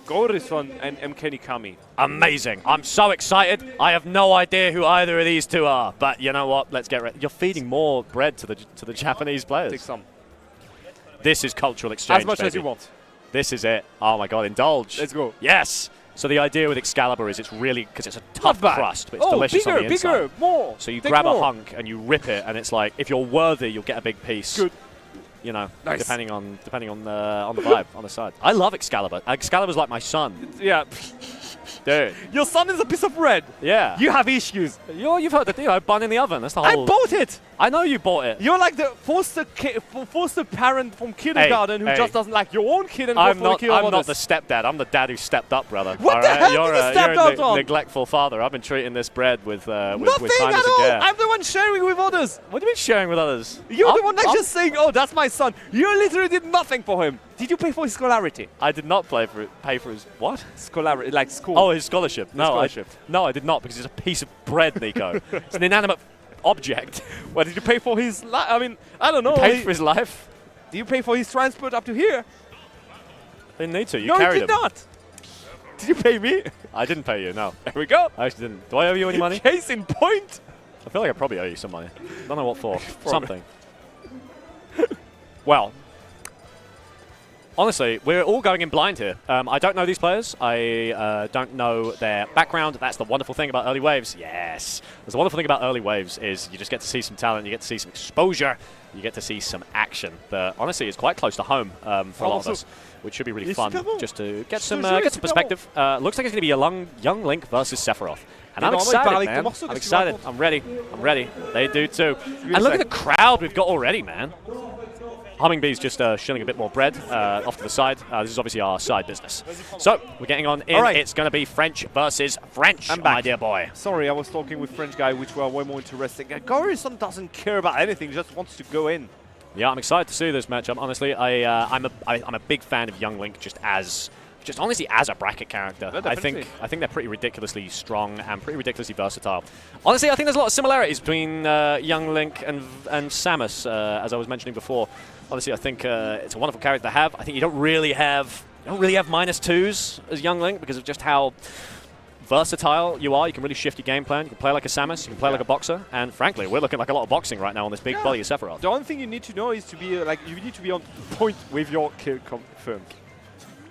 Gohurisson and MKNikami. Amazing. I'm so excited. I have no idea who either of these two are. But you know what? Let's get ready. You're feeding more bread to the Japanese players. Take some. This is cultural exchange, as much baby. as you want. This is it. Oh my god, indulge. Let's go. Yes. So the idea with Excalibur is it's really, because it's a tough crust, but it's delicious on the inside. Bigger, more. So you grab a hunk and you rip it, and it's like, if you're worthy, you'll get a big piece. Good. You know, nice. depending on the vibe on the side. I love Excalibur. Excalibur's like my son. Yeah. Dude. Your son is a piece of bread. Yeah. You have issues. You've heard the bun in the oven. That's the whole. I bought it. I know you bought it. You're like the foster parent from kindergarten who just doesn't like your own kid and I'm not the others. stepdad. I'm the dad who stepped up, brother. What the hell you're did you step out on? Neglectful father. I've been treating this bread with Nothing kindness at and all. care. I'm the one sharing with others. What do you mean sharing with others? You're the one that's just saying, "Oh, that's my son." You literally did nothing for him. Did you pay for his scholarity? I did not pay for his what? Scholarity, like school. Oh, his scholarship. No, scholarship. No, I did not, because it's a piece of bread, Nico. It's an inanimate object. Well, did you pay for his life? I mean, I don't know. You paid for his life? Did you pay for his transport up to here? Didn't need to. You no, carried you did him. not. Did you pay me? I didn't pay you, no. There we go. I actually didn't. Do I owe you any money? Case in point. I feel like I probably owe you some money. Don't know what for. Something. Well, honestly, we're all going in blind here. I don't know these players. I don't know their background. That's the wonderful thing about early waves. Yes. The wonderful thing about early waves is you just get to see some talent, you get to see some exposure, you get to see some action that honestly is quite close to home for a lot of us, which should be really fun just to get some perspective. Looks like it's going to be a young Link versus Sephiroth. And I'm excited, man. I'm excited. I'm ready. I'm ready. They do too. And look at the crowd we've got already, man. Hummingbee's just shilling a bit more bread off to the side. This is obviously our side business. So we're getting on in. Right. It's going to be French versus French, my dear boy. Sorry, I was talking with French guy, which were way more interesting. Gohurisson doesn't care about anything; just wants to go in. Yeah, I'm excited to see this matchup. Honestly, I'm a big fan of Young Link just honestly as a bracket character. No, I think they're pretty ridiculously strong and pretty ridiculously versatile. Honestly, I think there's a lot of similarities between Young Link and Samus, as I was mentioning before. Honestly, I think it's a wonderful character to have. I think you don't really have -2s as Young Link because of just how versatile you are. You can really shift your game plan. You can play like a Samus, you can play like a boxer, and frankly, we're looking like a lot of boxing right now on this big body of Sephiroth. The only thing you need to know is to be you need to be on point with your kill confirmed.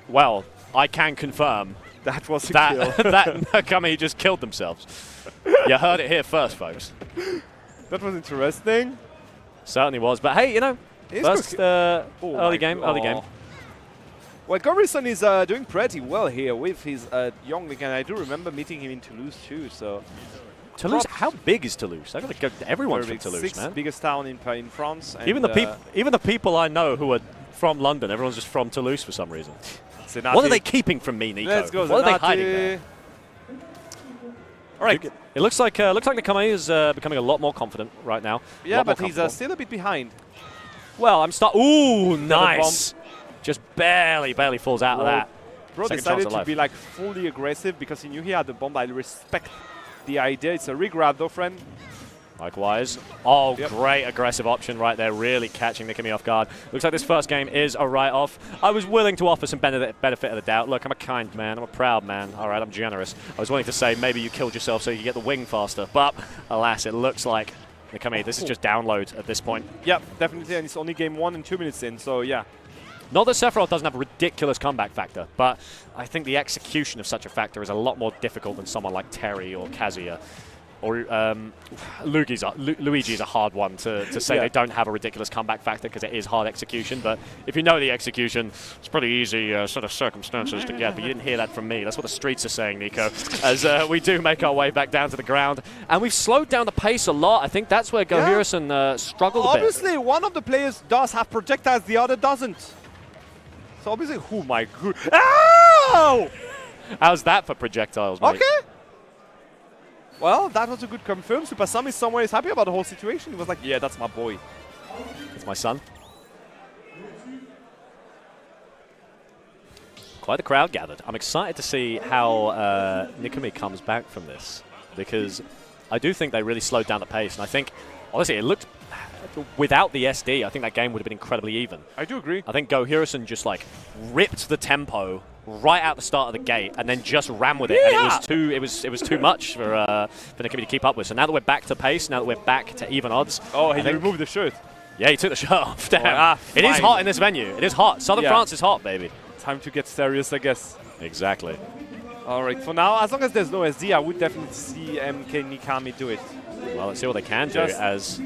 Well, I can confirm that was a kill. that MKNikami just killed themselves. You heard it here first, folks. That was interesting. Certainly was, but hey, you know, first early game. Well, Gohurisson is doing pretty well here with his Young Link, and I do remember meeting him in Toulouse too. So Toulouse, how big is Toulouse? I gotta go. Everyone's from Toulouse, man. Sixth biggest town in France. And even the people I know who are from London, everyone's just from Toulouse for some reason. What are they keeping from me, Nico? Let's go, what are they hiding there? All right. It looks like MKNikami is becoming a lot more confident right now. Yeah, but he's still a bit behind. Well, Ooh, nice. Just barely falls out of that. Bro decided to be like fully aggressive because he knew he had the bomb. I respect the idea. It's a regrab though, friend. Likewise. Oh, great aggressive option right there, really catching Nikami off guard. Looks like this first game is a write-off. I was willing to offer some benefit of the doubt. Look, I'm a kind man. I'm a proud man. All right, I'm generous. I was willing to say maybe you killed yourself so you could get the wing faster. But, alas, it looks like Nikami, this is just download at this point. Yep, definitely, and it's only game 1 and 2 minutes in, so yeah. Not that Sephiroth doesn't have a ridiculous comeback factor, but I think the execution of such a factor is a lot more difficult than someone like Terry or Kazuya. Or Luigi's a hard one to say they don't have a ridiculous comeback factor because it is hard execution. But if you know the execution, it's pretty easy sort of circumstances to get. But you didn't hear that from me. That's what the streets are saying, Nico, as we do make our way back down to the ground. And we've slowed down the pace a lot. I think that's where Gohurisson struggled a bit. Obviously, one of the players does have projectiles, the other doesn't. So obviously, oh my god. Ow! How's that for projectiles, mate? Okay. Well, that was a good confirm. Super Sam is somewhere happy about the whole situation. He was like, yeah, that's my boy. That's my son. Quite the crowd gathered. I'm excited to see how Nikami comes back from this, because I do think they really slowed down the pace. And I think, honestly, it looked without the SD, I think that game would have been incredibly even. I do agree. I think Gohurisson just like ripped the tempo right out the start of the gate and then just ran with it. Yeah. And it was too much for Nikami to keep up with. So now that we're back to pace, now that we're back to even odds. Oh, he removed the shirt. Yeah, he took the shirt off. Damn. It is fine. hot in this venue. It is hot. Southern France is hot, baby. Time to get serious, I guess. Exactly. All right, for now, as long as there's no SD, I would definitely see MKNikami do it. Well, let's see what they can do, as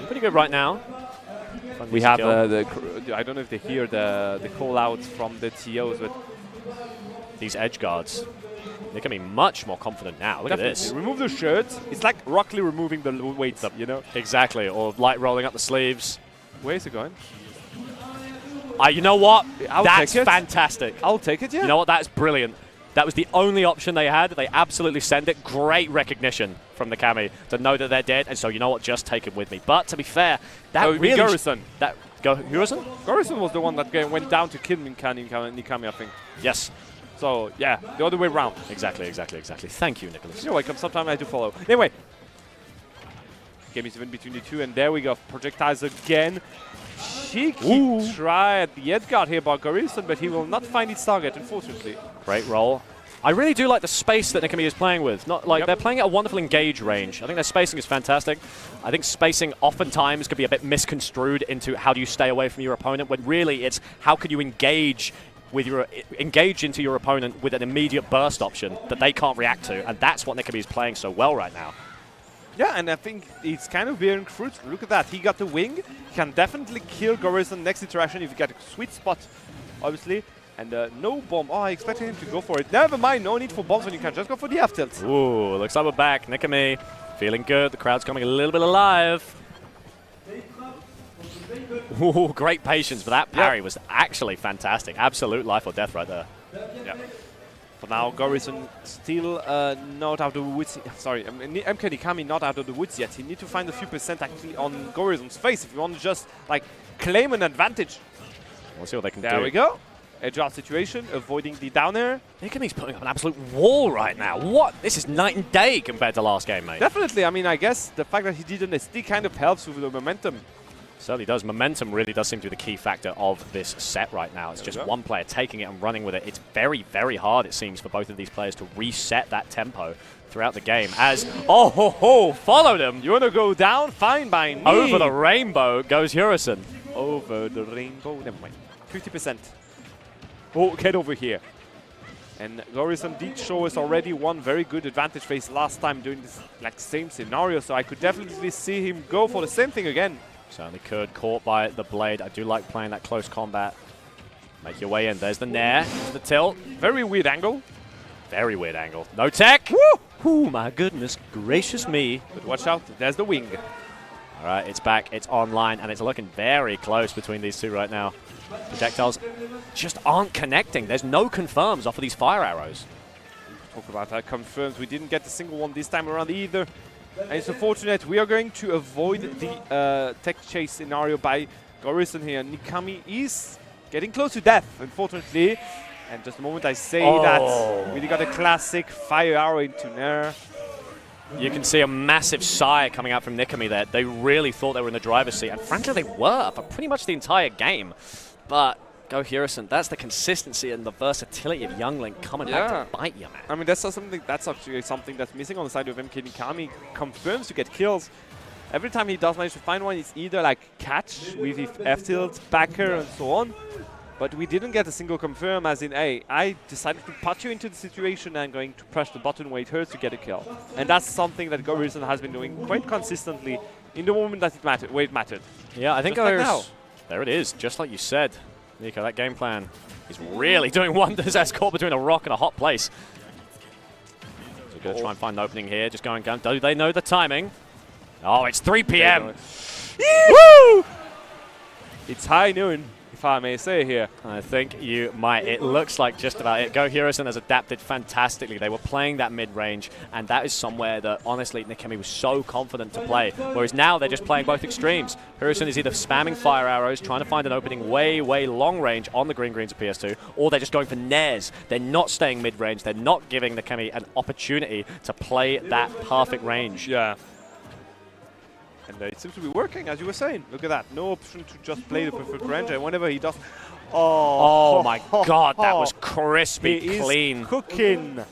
pretty good right now. We have I don't know if they hear the call outs from the TOs, but these edge guards, they're going to be much more confident now. Look definitely. at this. Remove the shirts. It's like Rock Lee removing the weights up, you know? Exactly, or light rolling up the sleeves. Where is it going? You know what? I'll That's take it. fantastic. I'll take it, yeah. You know what? That's brilliant. That was the only option they had. They absolutely send it. Great recognition from the Kami to know that they're dead. And so, you know what? Just take it with me. But to be fair, that really... Gohurisson. Gohurisson? Gohurisson was the one that went down to kill Nikami, I think. Yes. So, yeah, the other way around. Exactly. Thank you, Nicholas. You're welcome. Sometimes I do follow. Anyway. Game is even between the two, and there we go. Projectiles again. Cheeky try at the edge guard here by Gohurisson, but he will not find its target, unfortunately. Great roll. I really do like the space that Nikami is playing with. Not like they're playing at a wonderful engage range. I think their spacing is fantastic. I think spacing oftentimes could be a bit misconstrued into how do you stay away from your opponent, when really it's how could you engage into your opponent with an immediate burst option that they can't react to, and that's what Nikami is playing so well right now. Yeah, and I think it's kind of bearing fruit. Look at that. He got the wing. He can definitely kill Gohurisson next interaction if you get a sweet spot, obviously. And no bomb. Oh, I expected him to go for it. Never mind. No need for bombs when you can just go for the F tilt. Ooh, looks like we're back. Nikami feeling good. The crowd's coming a little bit alive. Ooh, great patience. But that parry was actually fantastic. Absolute life or death right there. Yeah. For now, Gohurisson still not out of the woods. Sorry, MKNikami not out of the woods yet. He need to find a few percent actually on Gohurisson's face if you want to just like claim an advantage. We'll see what they can do. There we go. Edge guard situation, avoiding the down air. Nikami's putting up an absolute wall right now. What? This is night and day compared to last game, mate. Definitely. I mean, I guess the fact that he did an SD kind of helps with the momentum. Certainly does. Momentum really does seem to be the key factor of this set right now. It's just one player taking it and running with it. It's very, very hard, it seems, for both of these players to reset that tempo throughout the game. As, followed him. You want to go down? Fine by me. Over the rainbow goes Gohurisson. Over the rainbow. Never mind. 50%. Oh, get over here. And Gohurisson did show us already one very good advantage phase last time doing this like same scenario, so I could definitely see him go for the same thing again. Certainly could. Caught by the blade. I do like playing that close combat. Make your way in. There's the nair. There's the tilt. Very weird angle. Very weird angle. No tech. Woo! Oh, my goodness gracious me. But watch out. There's the wing. All right, it's back. It's online, and it's looking very close between these two right now. Projectiles just aren't connecting. There's no confirms off of these fire arrows. Talk about that. Confirms. We didn't get a single one this time around either. And it's unfortunate. We are going to avoid the tech chase scenario by Gohurisson here. Nikami is getting close to death, unfortunately. And just the moment I say that, we got a classic fire arrow into Nair. You can see a massive sigh coming out from Nikami there. They really thought they were in the driver's seat. And frankly, they were for pretty much the entire game. But Gohurisson, that's the consistency and the versatility of Youngling coming back to bite you, man. I mean, that's actually something that's missing on the side of MKNikami. Confirms to get kills. Every time he does manage to find one, it's either like catch with his F-tilt, backer, and so on. But we didn't get a single confirm, as in, hey, I decided to put you into the situation and I'm going to press the button where it hurts to get a kill. And that's something that Gohurisson has been doing quite consistently in the moment that it mattered, where it mattered. Yeah, I think there it is, just like you said. Nico, that game plan is really doing wonders as caught between a rock and a hot place. So we're going to try and find an opening here. Just going down. Do they know the timing? Oh, it's 3 p.m. Woo! It's high noon, if I may say here. I think you might. It looks like just about it. Gohurisson has adapted fantastically. They were playing that mid-range, and that is somewhere that, honestly, Nikami was so confident to play. Whereas now they're just playing both extremes. Gohurisson is either spamming fire arrows, trying to find an opening way, way long range on the greens of PS2, or they're just going for nairs. They're not staying mid-range. They're not giving Nikami an opportunity to play that perfect range. Yeah. And it seems to be working, as you were saying. Look at that. No option to just play the preferred range. And whenever he does... Oh my god, that was crispy he clean. Is cooking.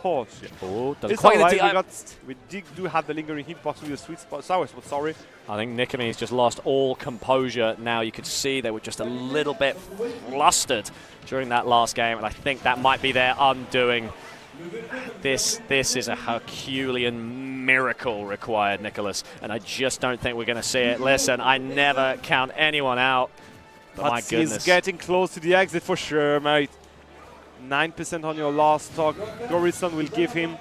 Oh, shit. Oh, doesn't It's quite alright. We do have the lingering heat possibly the sweet spot. Sour spot, sorry. I think Nikami's just lost all composure now. You could see they were just a little bit flustered during that last game, and I think that might be their undoing. This is a Herculean miracle required, Nicholas, and I just don't think we're going to see it. Listen, I never count anyone out, but my goodness. He's getting close to the exit for sure, mate. 9% on your last stock. Gohurisson will give him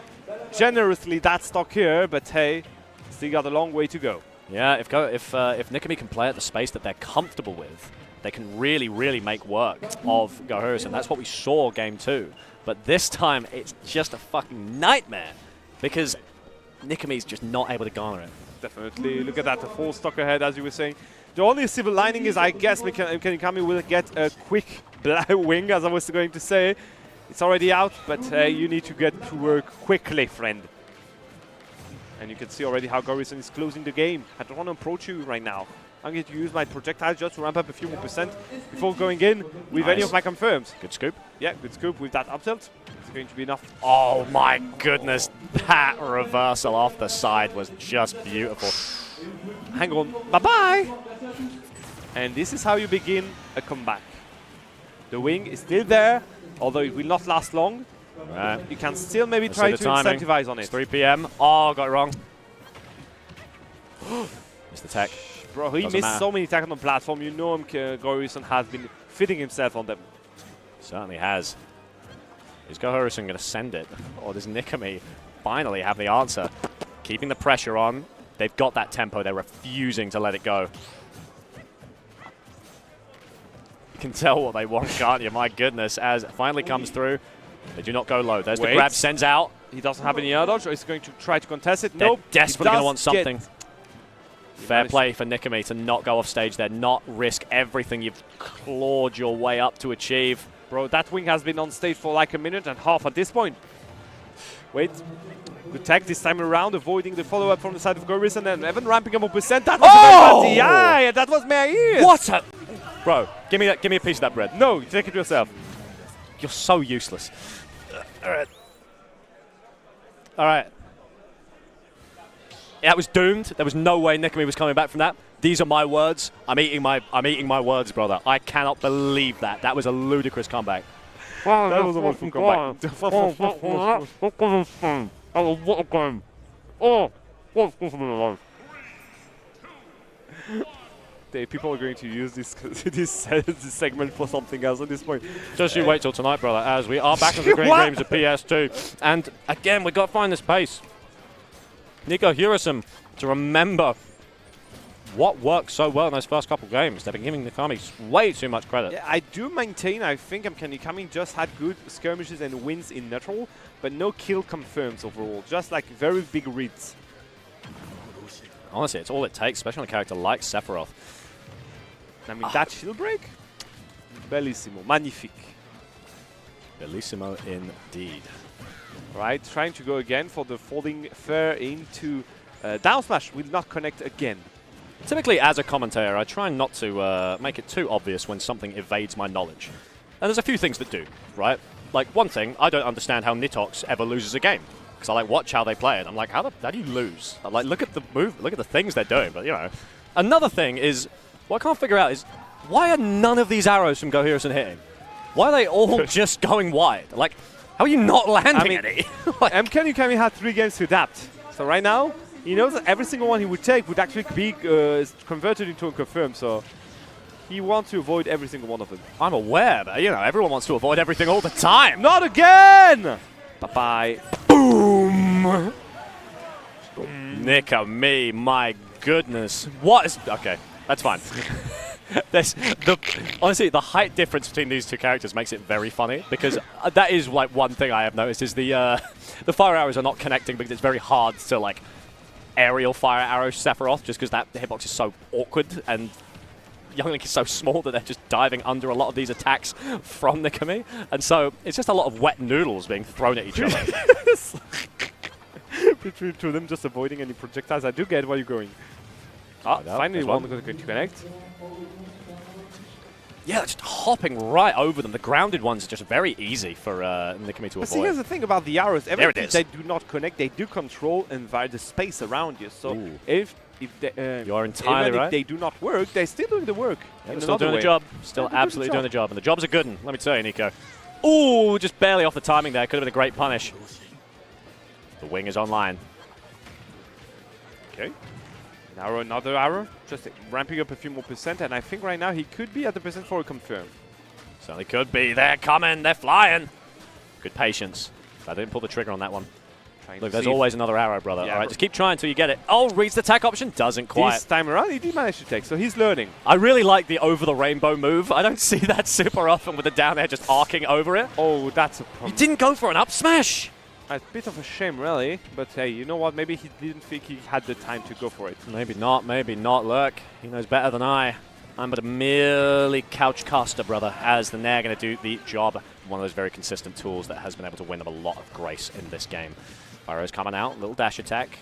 generously that stock here, but hey, still got a long way to go. Yeah, if Nikami can play at the space that they're comfortable with, they can really, really make work of Gohurisson. That's what we saw game 2. But this time, it's just a fucking nightmare because Nikami's just not able to garner it. Definitely. Look at that, the full stock ahead, as you were saying. The only silver lining is, I guess, MKNikami will get a quick wing, as I was going to say. It's already out, but you need to get to work quickly, friend. And you can see already how Gohurisson is closing the game. I don't want to approach you right now. I'm going to use my projectiles just to ramp up a few more percent before going in with any of my confirms. Good scoop. Yeah, good scoop with that up tilt. It's going to be enough. Oh my goodness, that reversal off the side was just beautiful. Hang on, bye-bye! And this is how you begin a comeback. The wing is still there, although it will not last long. Right. You can still maybe try to incentivize on it. It's 3 PM. Oh, got it wrong. Missed the tech. Bro, he missed so many attacks on the platform. You know Gohurisson has been fitting himself on them. Certainly has. Is Gohurisson going to send it? Or does Nikami finally have the answer? Keeping the pressure on. They've got that tempo. They're refusing to let it go. You can tell what they want, can't you? My goodness. As it finally comes through, they do not go low. There's the grab, sends out. He doesn't have any air dodge, or he's going to try to contest it. They're nope. Desperately going to want something. Fair play for Nikami to not go off stage there, not risk everything you've clawed your way up to achieve. Bro, that wing has been on stage for like a minute and a half at this point. Wait. Good tech this time around, avoiding the follow-up from the side of Gohurisson, and Evan ramping up a percent. That was a eye, that was my ears. What a... Bro, give me a piece of that bread. No, take it yourself. You're so useless. All right. All right. That was doomed. There was no way Nikami was coming back from that. These are my words. I'm eating my words, brother. I cannot believe that. That was a ludicrous comeback. That was a wonderful comeback. People are going to use this this segment for something else at this point. Just you wait till tonight, brother, as we are back on the green games of PS2. And again, we've got to find this pace. Gohurisson to remember what worked so well in those first couple games. They've been giving Nikami way too much credit. Yeah, I do maintain, I think MKNikami just had good skirmishes and wins in neutral, but no kill confirms overall. Just like very big reads. Honestly, it's all it takes, especially on a character like Sephiroth. I mean, that shield break? Bellissimo. Magnifique. Bellissimo indeed. Right, trying to go again for the falling fair into down smash. Will not connect again. Typically, as a commentator, I try not to make it too obvious when something evades my knowledge. And there's a few things that do, right? Like, one thing, I don't understand how Nitox ever loses a game. Because I like watch how they play it. I'm like, how do you lose? I'm like, look at the move, look at the things they're doing. But you know, another thing is, what I can't figure out is, why are none of these arrows from Gohurisson hitting? Why are they all just going wide? Like, how are you not landing any? Like, MKNikami had 3 games to adapt. So right now, he knows that every single one he would take would actually be converted into a confirm. So he wants to avoid every single one of them. I'm aware, but you know, everyone wants to avoid everything all the time. Not again! Bye-bye. Boom! Nikami, my goodness. What is... Okay, that's fine. Honestly, the height difference between these two characters makes it very funny, because that is like one thing I have noticed is the fire arrows are not connecting because it's very hard to like aerial fire arrow Sephiroth, just because that hitbox is so awkward and Young Link is so small that they're just diving under a lot of these attacks from Nikami, and so it's just a lot of wet noodles being thrown at each other. to them just avoiding any projectiles. I do get where you're going. Ah, finally one going to connect. Yeah, just hopping right over them. The grounded ones are just very easy for Nikami to But avoid. see, here's the thing about the arrows. There it Everything is. they do not connect, they do control and vary the space around you. So if they, you are entirely even right. if they do not work, they're still doing the work. Yeah, they're still doing the job. Still absolutely doing the job. And the job's a good one, let me tell you, Nico. Ooh, just barely off the timing there. Could have been a great punish. The wing is online. Okay. Another arrow. Just ramping up a few more percent. And I think right now he could be at the percent for a confirm. Certainly could be. They're coming. They're flying. Good patience. I didn't pull the trigger on that one. Look, there's always another arrow, brother. Yeah, all right, just keep trying until you get it. Oh, reads the attack option. Doesn't quite. This time around, he did manage to take, so he's learning. I really like the over-the-rainbow move. I don't see that super often with the down air just arcing over it. Oh, that's a problem. You didn't go for an up smash. A bit of a shame, really. But hey, you know what? Maybe he didn't think he had the time to go for it. Maybe not, maybe not. Look, he knows better than I. I'm but a merely couch caster, brother, as the Nair going to do the job. One of those very consistent tools that has been able to win them a lot of grace in this game. Pyro's coming out, little dash attack.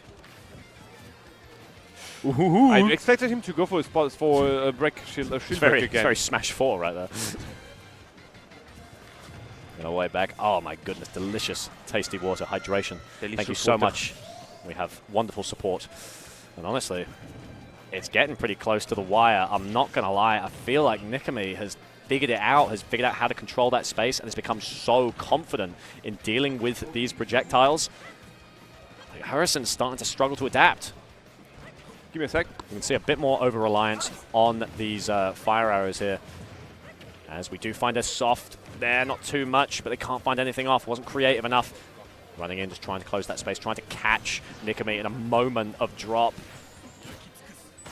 Ooh. I expected him to go for a spot for a break shield, break again. It's very Smash 4 right there. Gonna way back. Oh my goodness, delicious, tasty water, hydration. Delicious Thank you so water. much. We have wonderful support. And honestly, it's getting pretty close to the wire. I'm not gonna lie, I feel like Nikami has figured it out, has figured out how to control that space, and has become so confident in dealing with these projectiles. Gohurisson's starting to struggle to adapt. Give me a sec. You can see a bit more over-reliance on these fire arrows here. As we do find a soft there, not too much, but they can't find anything off. Wasn't creative enough. Running in, just trying to close that space, trying to catch Nikami in a moment of drop.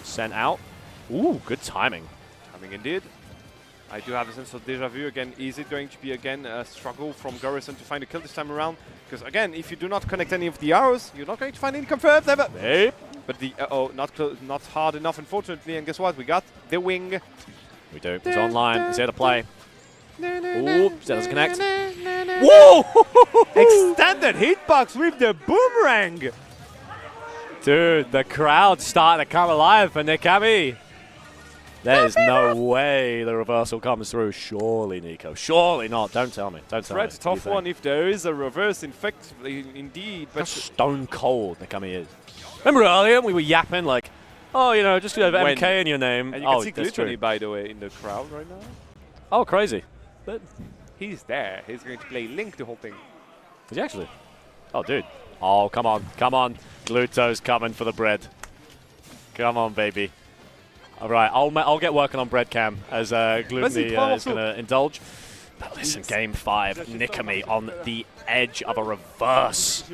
Sent out. Ooh, good timing. Timing indeed. I do have a sense of deja vu again. Is it going to be again a struggle from Gohurisson to find a kill this time around? Because again, if you do not connect any of the arrows, you're not going to find any confirmed ever. Nope. But the not hard enough, unfortunately. And guess what? We got the wing. We do. It's online. He's here to play. Ooh, that doesn't connect. Whoa! Extended hitbox with the boomerang. Dude, the crowd's starting to come alive for Nikami. There's no way the reversal comes through. Surely, Nico. Surely not. Don't tell me. Don't tell me. That's a tough one if there is a reverse, in fact, indeed. How But stone cold Nikami is. Remember earlier we were yapping like, oh, you know, just have When- MK in your name. and you Oh, can see that's Gluttony, true. by the way, in the crowd right now. Oh, crazy. But He's there. He's going to play Link the whole thing. is he actually? Oh, dude. Oh, come on. Come on. Gluto's coming for the bread. Come on, baby. All right, I'll get working on bread cam as Gluttony is going to indulge. But listen, Game 5, Nikami on the edge of a reverse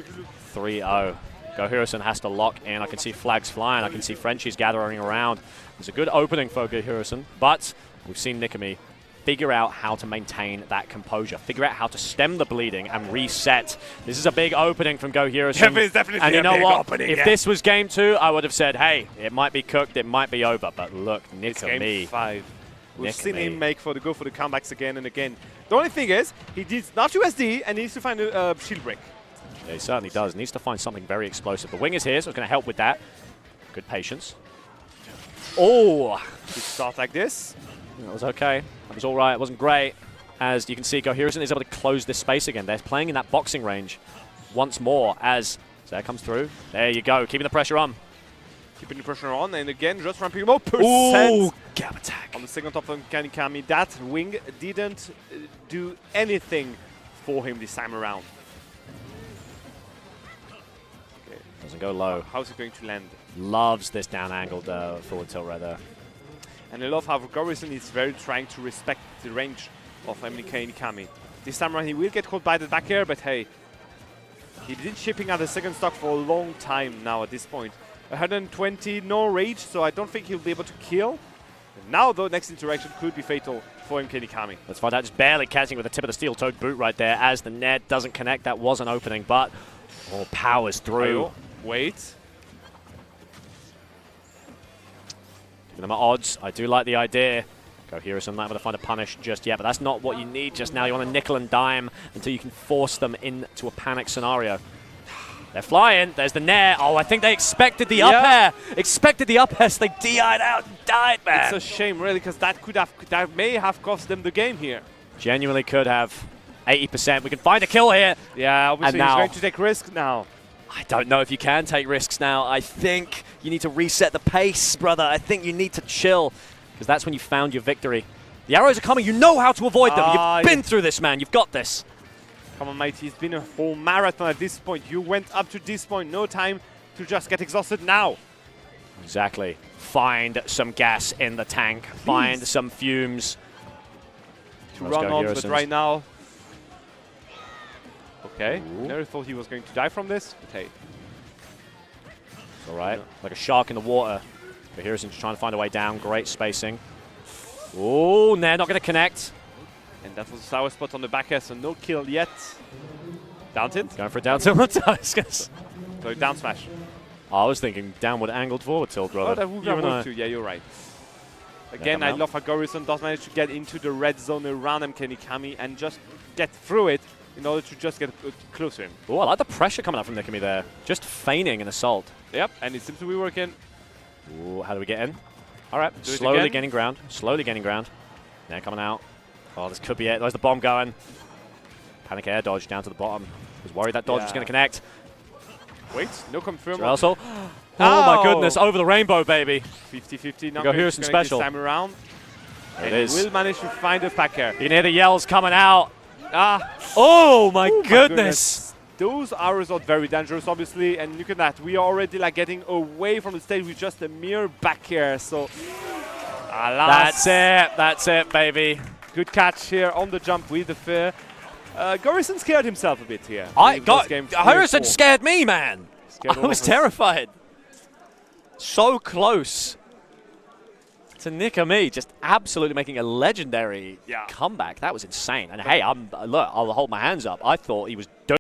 3-0. Gohurisson has to lock in. I can see flags flying. I can see Frenchies gathering around. It's a good opening for Gohurisson, but we've seen Nikami figure out how to maintain that composure, figure out how to stem the bleeding and reset. This is a big opening from Gohurisson. It's definitely and you a know big what? opening, If yeah. this was Game 2, I would have said, hey, it might be cooked, it might be over. But look, It's Nikami. Game 5. We've seen Nikami. him go for the comebacks again and again. The only thing is, he did not USD and he needs to find a shield break. Yeah, he certainly does. Needs to find something very explosive. The wing is here, so it's going to help with that. Good patience. Oh! Good start like this. That was okay. That was all right. It wasn't great. As you can see, Gohurisson is able to close this space again. They're playing in that boxing range once more as Zare comes through. There you go. Keeping the pressure on. Keeping the pressure on, and again, just ramping up Ooh, percent gap attack. on the second top of MKNikami. That wing didn't do anything for him this time around. Okay. Doesn't go low. How's he going to land? Loves this down-angled forward tilt right there. And I love how Gohurisson is very trying to respect the range of MKNikami. This time around, he will get caught by the back air, but hey, he did shipping out the second stock for a long time now at this point. 120, no rage, so I don't think he'll be able to kill. And now, though, next interaction could be fatal for MKNikami. Let's find out. Just barely catching with the tip of the steel-toed boot right there as the net doesn't connect. That was an opening, but powers through. Wait. Giving them odds. I do like the idea. Gohurisson not able to find a punish just yet, but that's not what you need just now. You want to nickel and dime until you can force them into a panic scenario. They're flying. There's the nair. Oh, I think they expected the up air. Expected the up air, so they DI'd out and died, man. It's a shame, really, because that may have cost them the game here. Genuinely could have. 80%. We can find a kill here. Yeah, obviously and he's now, going to take risks now. I don't know if you can take risks now. I think you need to reset the pace, brother. I think you need to chill, because that's when you found your victory. The arrows are coming. You know how to avoid them. You've been through this, man. You've got this. Come on, mate. It's been a whole marathon at this point. You went up to this point. No time to just get exhausted now. Exactly. Find some gas in the tank. Please. Find some fumes. To run on, but right now... Okay. Never thought he was going to die from this, but hey. It's all right. Like a shark in the water. Gohurisson's trying to find a way down. Great spacing. Oh, they're not going to connect. And that was a sour spot on the back air, so no kill yet. Down tilt? Going for a down tilt. So down smash. I was thinking downward angled forward tilt, brother. Oh, that would work too. Yeah, you're right. Again, I love how Gohurisson does manage to get into the red zone around MKNikami and just get through it in order to just get close to him. Oh, I like the pressure coming up from Nikami there. Just feigning an assault. Yep, and it seems to be working. Ooh, how do we get in? All right, slowly gaining ground. Slowly gaining ground. They're coming out. Oh, this could be it. There's the bomb going. Panic air dodge down to the bottom. Was worried that dodge was going to connect. Wait, no confirm. Oh my goodness, over the rainbow, baby. 50-50. Now Gohurisson special. This time around. There it is. Will manage to find a back air. You can hear the yells coming out. Oh my goodness. Those arrows are very dangerous, obviously, and look at that. We are already like getting away from the stage with just a mere back air. So, alas. That's it, baby. Good catch here on the jump with the fair. Gohurisson scared himself a bit here. Gohurisson scared me, man. I was terrified. So close to Nikami, just absolutely making a legendary comeback. That was insane. And hey, look, I'll hold my hands up. I thought he was